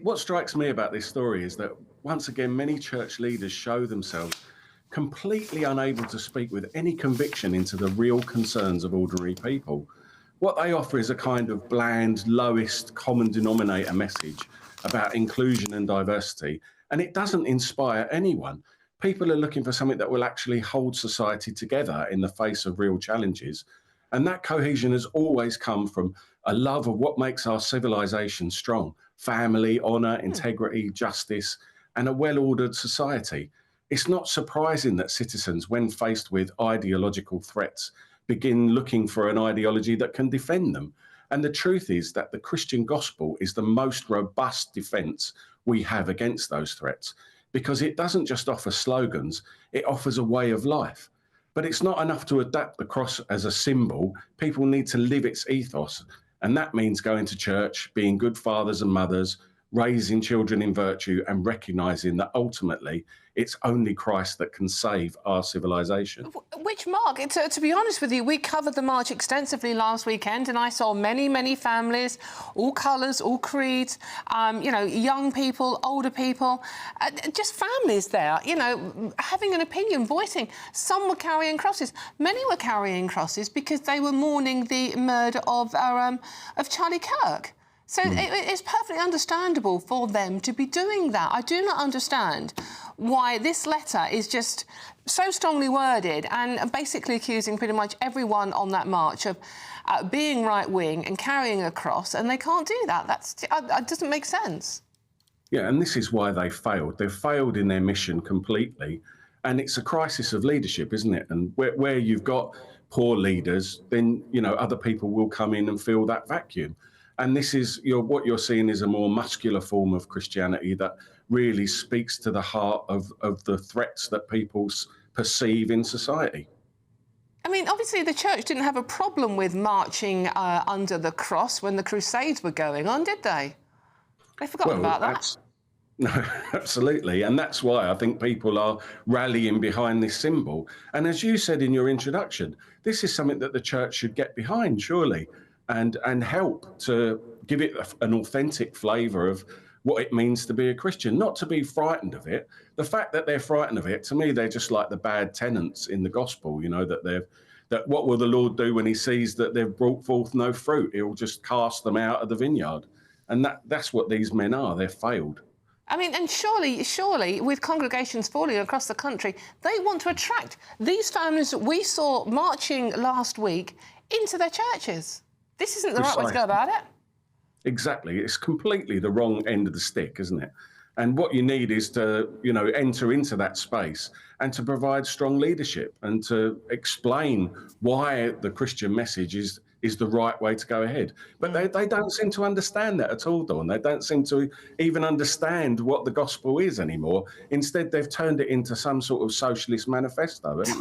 What strikes me about this story is that once again, many church leaders show themselves completely unable to speak with any conviction into the real concerns of ordinary people. What they offer is a kind of bland, lowest common denominator message about inclusion and diversity, and it doesn't inspire anyone. People are looking for something that will actually hold society together in the face of real challenges. And that cohesion has always come from a love of what makes our civilization strong: family, honor, integrity, justice, and a well ordered society. It's not surprising that citizens, when faced with ideological threats, begin looking for an ideology that can defend them. And the truth is that the Christian gospel is the most robust defense we have against those threats, because it doesn't just offer slogans, it offers a way of life. But it's not enough to adapt the cross as a symbol. People need to live its ethos. And that means going to church, being good fathers and mothers, raising children in virtue, and recognizing that ultimately it's only Christ that can save our civilization. Which, Mark, to be honest with you, we covered the march extensively last weekend, and I saw many, many families, all colours, all creeds, young people, older people, just families there, having an opinion, voicing. Some were carrying crosses. Many were carrying crosses because they were mourning the murder of Charlie Kirk. So it's perfectly understandable for them to be doing that. I do not understand why this letter is just so strongly worded and basically accusing pretty much everyone on that march of being right-wing and carrying a cross, and they can't do that. That doesn't make sense. Yeah, and this is why they failed. They've failed in their mission completely, and it's a crisis of leadership, isn't it? And where you've got poor leaders, then, other people will come in and fill that vacuum. And this is what you're seeing is a more muscular form of Christianity that really speaks to the heart of the threats that people perceive in society. I mean, obviously the church didn't have a problem with marching under the cross when the Crusades were going on, did they? They forgot about that. No, absolutely. And that's why I think people are rallying behind this symbol. And as you said in your introduction, this is something that the church should get behind, surely, and help to give it an authentic flavour of what it means to be a Christian, not to be frightened of it. The fact that they're frightened of it, to me, they're just like the bad tenants in the gospel, that what will the Lord do when he sees that they've brought forth no fruit? He'll just cast them out of the vineyard. And that's what these men are. They're failed. I mean, and surely, with congregations falling across the country, they want to attract these families that we saw marching last week into their churches. This isn't the right way to go about it. Exactly. It's completely the wrong end of the stick, isn't it? And what you need is to, enter into that space and to provide strong leadership and to explain why the Christian message is the right way to go ahead. But they don't seem to understand that at all, Dawn. They don't seem to even understand what the gospel is anymore. Instead, they've turned it into some sort of socialist manifesto, haven't